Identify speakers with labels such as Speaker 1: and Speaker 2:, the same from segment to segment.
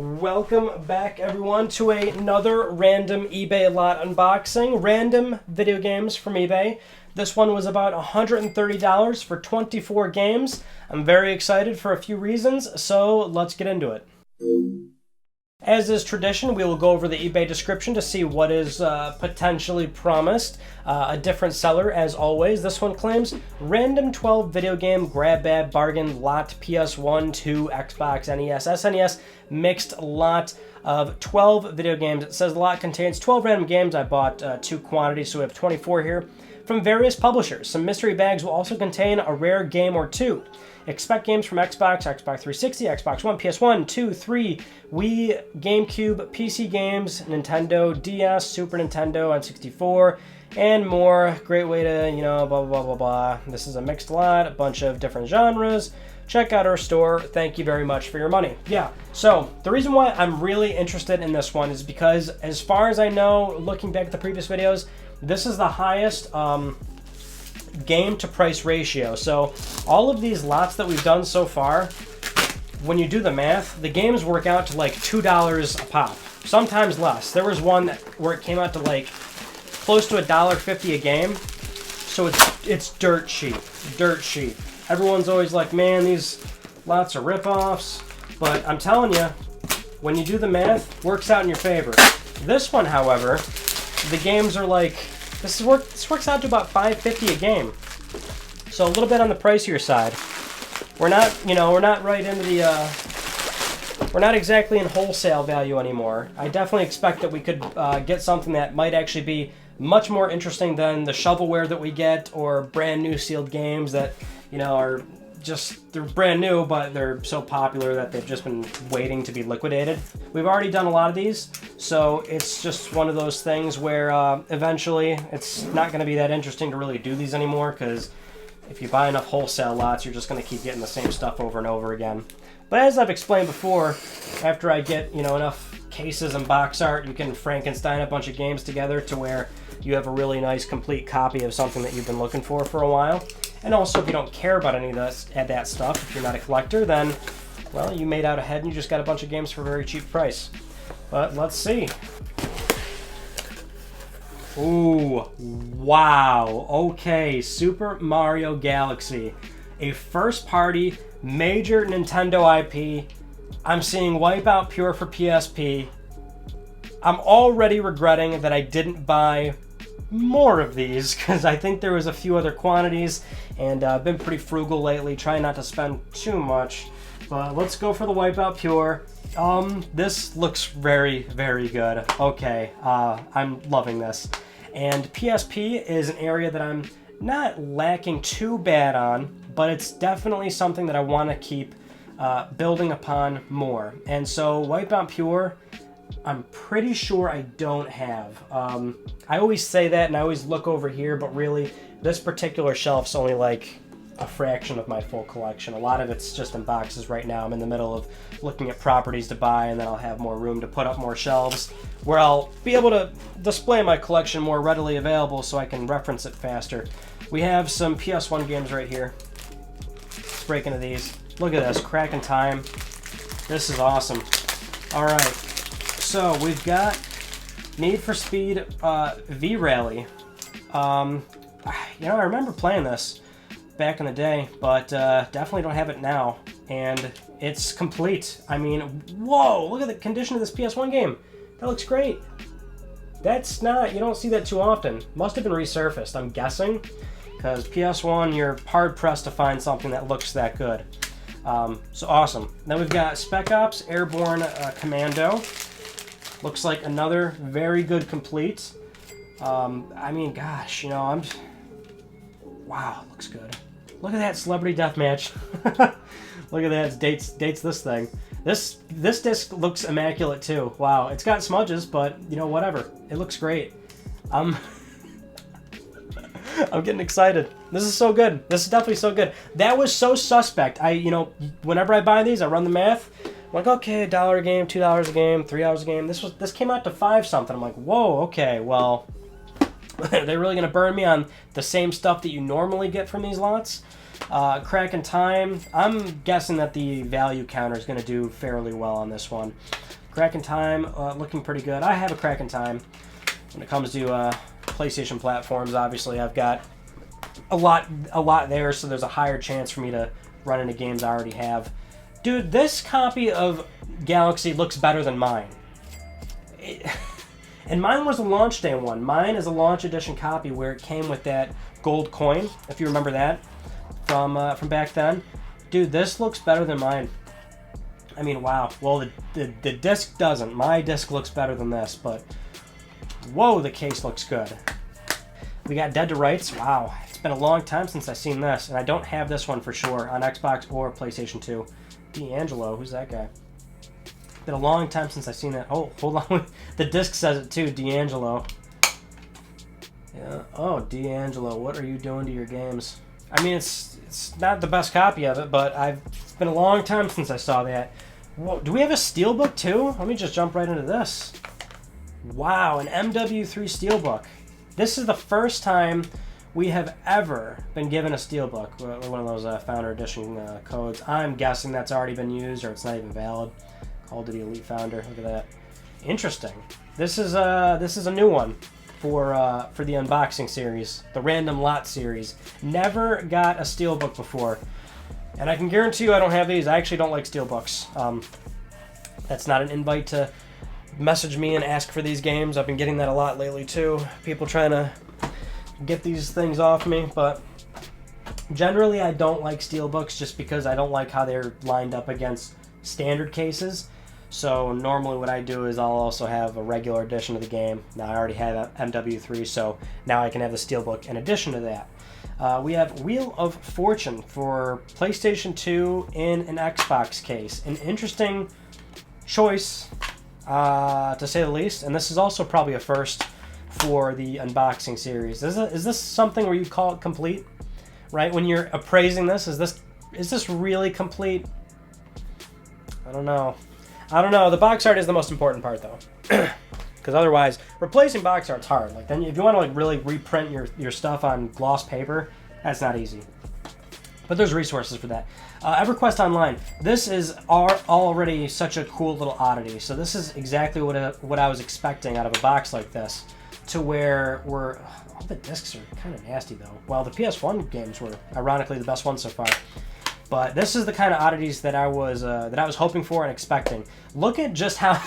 Speaker 1: Welcome back, everyone, to another random eBay lot unboxing. Random video games from eBay. This one was about $130 for 24 games. I'm very excited for a few reasons, so let's get into it. As is tradition, we will go over the eBay description to see what is potentially promised. A different seller, as always. This one claims random 12 video game grab bag bargain lot PS1, 2, Xbox, NES, SNES mixed lot of 12 video games. It says the lot contains 12 random games. I bought 2 quantities, so we have 24 here. From various publishers. Some mystery bags will also contain a rare game or two. Expect games from Xbox, Xbox 360, Xbox One, PS1, 2, 3, Wii, GameCube, PC games, Nintendo, DS, Super Nintendo, N64, and more. Great way to, blah, blah, blah, blah, blah. This is a mixed lot, a bunch of different genres. Check out our store. Thank you very much for your money. Yeah, so the reason why I'm really interested in this one is because, as far as I know, looking back at the previous videos, this is the highest game to price ratio. So all of these lots that we've done so far, when you do the math, the games work out to like $2 a pop, sometimes less. There was one where it came out to like close to $1.50 a game. So it's dirt cheap, dirt cheap. Everyone's always like, man, these lots are ripoffs. But I'm telling you, when you do the math, works out in your favor. This one, however, the games are like, this works out to about $5.50 a game. So a little bit on the pricier side. We're not right into the, we're not exactly in wholesale value anymore. I definitely expect that we could get something that might actually be much more interesting than the shovelware that we get, or brand new sealed games that, are just, they're brand new, but they're so popular that they've just been waiting to be liquidated. We've already done a lot of these, so it's just one of those things where eventually it's not going to be that interesting to really do these anymore, because if you buy enough wholesale lots, you're just going to keep getting the same stuff over and over again. But as I've explained before, after I get enough cases and box art, you can Frankenstein a bunch of games together to where you have a really nice complete copy of something that you've been looking for a while. And also, if you don't care about any of that stuff, if you're not a collector, then, well, you made out ahead and you just got a bunch of games for a very cheap price. But let's see. Ooh, wow. Okay, Super Mario Galaxy. A first-party, major Nintendo IP. I'm seeing Wipeout Pure for PSP. I'm already regretting that I didn't buy more of these, because I think there was a few other quantities, and I've been pretty frugal lately, trying not to spend too much. But let's go for the Wipeout Pure. This looks very, very good. Okay, I'm loving this. And PSP is an area that I'm not lacking too bad on, but it's definitely something that I want to keep building upon more. And so Wipeout Pure, I'm pretty sure I don't have. I always say that and I always look over here, but really this particular shelf's only like a fraction of my full collection. A lot of it's just in boxes right now. I'm in the middle of looking at properties to buy, and then I'll have more room to put up more shelves where I'll be able to display my collection more readily available so I can reference it faster. We have some PS1 games right here. Let's break into these. Look at this, cracking time. This is awesome. All right. So we've got Need for Speed V-Rally. I remember playing this back in the day, but definitely don't have it now. And it's complete. I mean, whoa, look at the condition of this PS1 game. That looks great. That's not, you don't see that too often. Must have been resurfaced, I'm guessing, because PS1, you're hard-pressed to find something that looks that good. So awesome. Then we've got Spec Ops Airborne Commando. Looks like another very good complete. I mean, gosh, wow, looks good. Look at that Celebrity Deathmatch. Look at that, it dates this thing. This disc looks immaculate too. Wow, it's got smudges, but whatever. It looks great. I'm getting excited. This is so good. This is definitely so good. That was so suspect. Whenever I buy these, I run the math. I'm like, okay, $1 a game, $2 a game, $3 a game. This came out to 5 something. I'm like, whoa, okay, well, are they really gonna burn me on the same stuff that you normally get from these lots? Crack in Time. I'm guessing that the value counter is going to do fairly well on this one. Crack in Time, looking pretty good. I have a Crack in Time. When it comes to PlayStation platforms, obviously I've got a lot there, so there's a higher chance for me to run into games I already have. Dude, this copy of Galaxy looks better than mine. And mine was a launch day one. Mine is a launch edition copy where it came with that gold coin, if you remember that from back then. Dude, this looks better than mine. I mean, wow. Well, the disc doesn't. My disc looks better than this, but whoa, the case looks good. We got Dead to Rights. Wow, it's been a long time since I've seen this, and I don't have this one for sure on Xbox or PlayStation 2. D'Angelo, who's that guy? Been a long time since I've seen that. Oh, hold on. The disc says it too, D'Angelo. Yeah. Oh, D'Angelo, what are you doing to your games? I mean, it's not the best copy of it, but it's been a long time since I saw that. Whoa, do we have a steelbook too? Let me just jump right into this. Wow, an MW3 steelbook. This is the first time we have ever been given a steelbook, one of those Founder Edition codes. I'm guessing that's already been used or it's not even valid. Call of Duty Elite Founder. Look at that. Interesting. This is a new one for the unboxing series, the Random Lot series. Never got a steelbook before, and I can guarantee you I don't have these. I actually don't like steelbooks. That's not an invite to message me and ask for these games. I've been getting that a lot lately too. People trying to get these things off me, but generally I don't like steelbooks just because I don't like how they're lined up against standard cases. So normally what I do is I'll also have a regular edition of the game. Now I already have MW3, so now I can have the steelbook in addition to that. We have Wheel of Fortune for PlayStation 2 in an Xbox case. An interesting choice, to say the least, and this is also probably a first for the unboxing series. Is this something where you call it complete? Right? When you're appraising this, is this really complete? I don't know. The box art is the most important part, though, because otherwise, replacing box art's hard. Like, then if you want to really reprint your stuff on gloss paper, that's not easy. But there's resources for that. EverQuest Online. This is already such a cool little oddity. So this is exactly what I was expecting out of a box like this, to where all the discs are kind of nasty though. Well, the PS1 games were ironically the best ones so far. But this is the kind of oddities that I was hoping for and expecting. Look at just how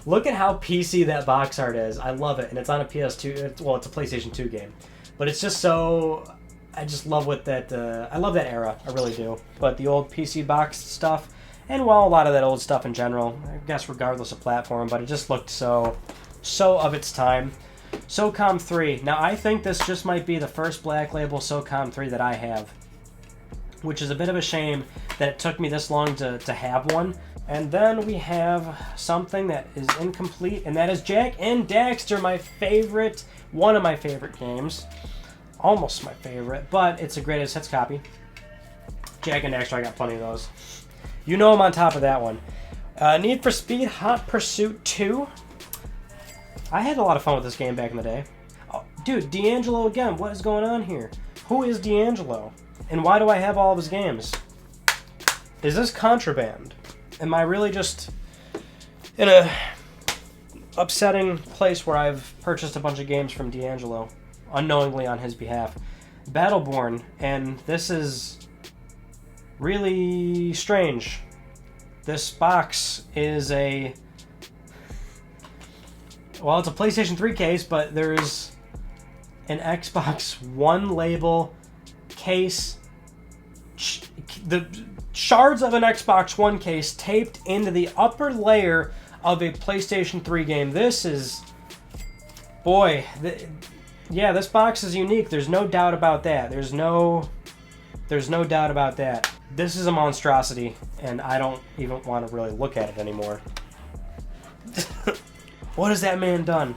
Speaker 1: look at how PC that box art is. I love it, and it's on a PS2. Well, it's a PlayStation 2 game, but it's just so. I just love what that. I love that era. I really do. But the old PC box stuff, and well, a lot of that old stuff in general. I guess regardless of platform, but it just looked so of its time. SOCOM 3. Now I think this just might be the first Black Label SOCOM 3 that I have, which is a bit of a shame that it took me this long to have one. And then we have something that is incomplete, and that is Jak and Daxter, one of my favorite games. Almost my favorite, but it's a greatest hits copy. Jak and Daxter, I got plenty of those. You know I'm on top of that one. Need for Speed Hot Pursuit 2. I had a lot of fun with this game back in the day. Oh, dude, D'Angelo again. What is going on here? Who is D'Angelo? And why do I have all of his games? Is this contraband? Am I really just in a upsetting place where I've purchased a bunch of games from D'Angelo unknowingly on his behalf? Battleborn, and this is really strange. This box is it's a PlayStation 3 case, but there's an Xbox One label case, the shards of an Xbox One case taped into the upper layer of a PlayStation 3 game. This is, boy, yeah, this box is unique. There's no doubt about that. There's no doubt about that. This is a monstrosity, and I don't even want to really look at it anymore. What has that man done?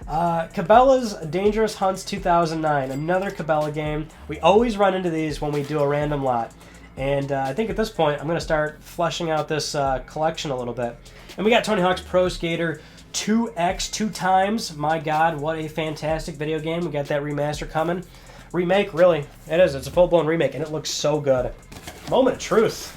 Speaker 1: Cabela's Dangerous Hunts 2009, another Cabela game. We always run into these when we do a random lot. And I think at this point, I'm going to start fleshing out this collection a little bit. And we got Tony Hawk's Pro Skater 2X 2 times. My God, what a fantastic video game. We got that remaster coming. remake, really. It is. It's a full-blown remake, and it looks so good. Moment of truth.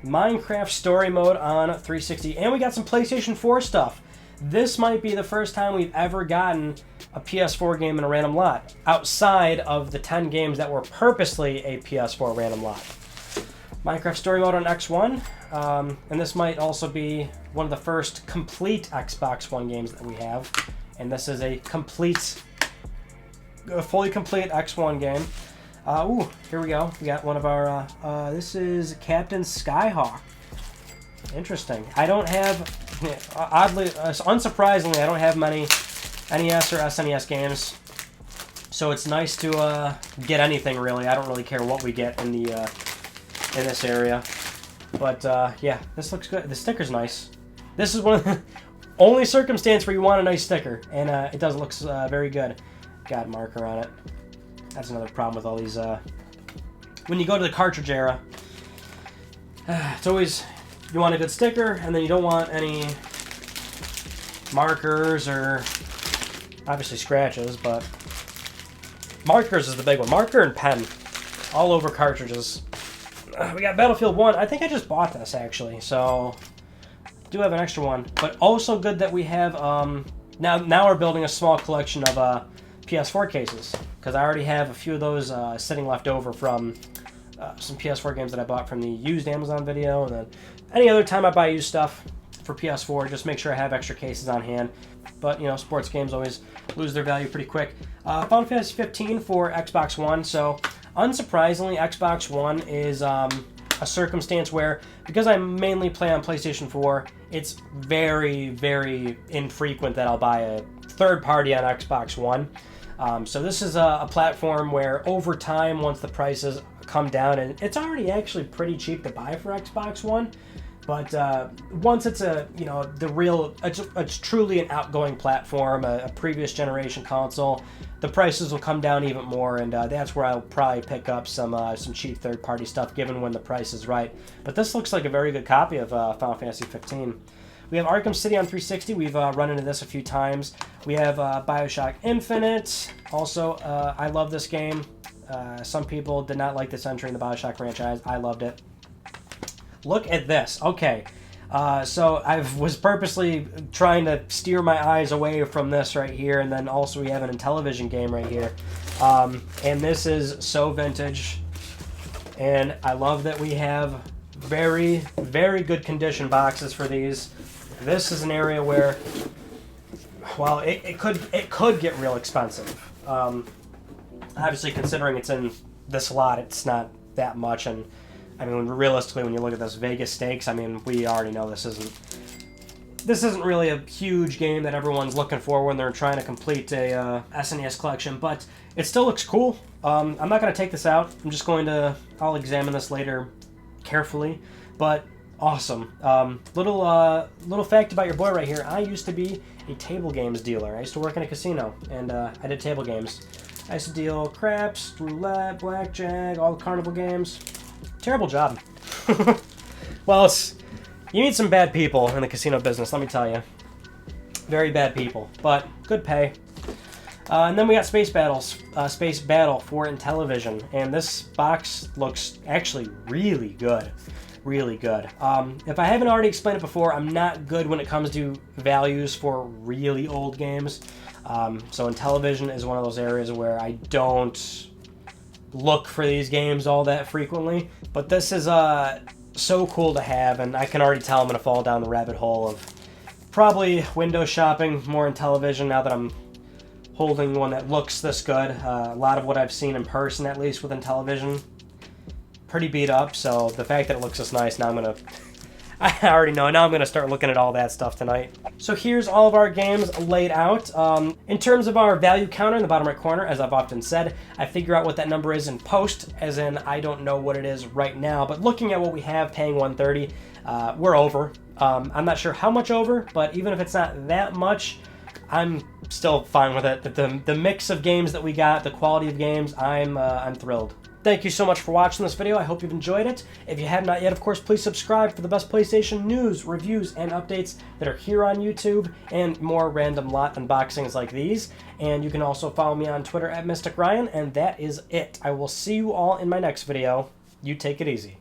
Speaker 1: Minecraft story mode on 360, and we got some PlayStation 4 stuff. This might be the first time we've ever gotten a PS4 game in a random lot, outside of the 10 games that were purposely a PS4 random lot. Minecraft story mode on X1, and this might also be one of the first complete Xbox One games that we have, and this is a fully complete X1 game. Ooh, here we go. We got one of our, this is Captain Skyhawk. Interesting. I don't have, oddly, unsurprisingly, I don't have many NES or SNES games, so it's nice to get anything, really. I don't really care what we get in the in this area. But, yeah, this looks good. The sticker's nice. This is one of the only circumstance where you want a nice sticker, and it does look very good. Got marker on it. That's another problem with all these, when you go to the cartridge era, it's always, you want a good sticker, and then you don't want any markers or, obviously, scratches, but markers is the big one. Marker and pen, all over cartridges. We got Battlefield 1. I think I just bought this, actually, so do have an extra one. But also good that we have, now we're building a small collection of PS4 cases, because I already have a few of those sitting left over from some PS4 games that I bought from the used Amazon video, and then any other time I buy used stuff for PS4, just make sure I have extra cases on hand. But, you know, sports games always lose their value pretty quick. Final Fantasy 15 for Xbox One, so unsurprisingly, Xbox One is a circumstance where, because I mainly play on PlayStation 4, it's very, very infrequent that I'll buy a third party on Xbox One. So this is a platform where over time, once the prices come down, and it's already actually pretty cheap to buy for Xbox One, but once it's it's truly an outgoing platform, a previous generation console, the prices will come down even more, and that's where I'll probably pick up some cheap third-party stuff, given when the price is right. But this looks like a very good copy of Final Fantasy 15. We have Arkham City on 360. We've run into this a few times. We have Bioshock Infinite. Also, I love this game. Some people did not like this entry in the Bioshock franchise. I loved it. Look at this. Okay. So I was purposely trying to steer my eyes away from this right here, and then also we have an Intellivision game right here. And this is so vintage. And I love that we have very, very good condition boxes for these. This is an area where, well, it could get real expensive. Obviously, considering it's in this lot, it's not that much. And I mean, realistically, when you look at this Vegas Stakes, I mean, we already know this isn't really a huge game that everyone's looking for when they're trying to complete a SNES collection. But it still looks cool. I'm not going to take this out. I'll examine this later carefully. But awesome. Little fact about your boy right here. I used to be a table games dealer. I used to work in a casino, and I did table games. I used to deal craps, roulette, blackjack, all the carnival games. Terrible job. Well, you need some bad people in the casino business, let me tell you. Very bad people, but good pay. And then we got Space Battle for Intellivision, and this box looks actually really good. Really good. If I haven't already explained it before, I'm not good when it comes to values for really old games. So Intellivision is one of those areas where I don't look for these games all that frequently. But this is so cool to have, and I can already tell I'm going to fall down the rabbit hole of probably window shopping more Intellivision now that I'm holding one that looks this good. A lot of what I've seen in person, at least with Intellivision, pretty beat up, so the fact that it looks this nice, now I already know, now I'm going to start looking at all that stuff tonight. So here's all of our games laid out. In terms of our value counter in the bottom right corner, as I've often said, I figure out what that number is in post, as in I don't know what it is right now, but looking at what we have, paying $130, we're over. I'm not sure how much over, but even if it's not that much, I'm still fine with it. The mix of games that we got, the quality of games, I'm thrilled. Thank you so much for watching this video. I hope you've enjoyed it. If you have not yet, of course, please subscribe for the best PlayStation news, reviews, and updates that are here on YouTube, and more random lot unboxings like these. And you can also follow me on Twitter at Mystic Ryan, and that is it. I will see you all in my next video. You take it easy.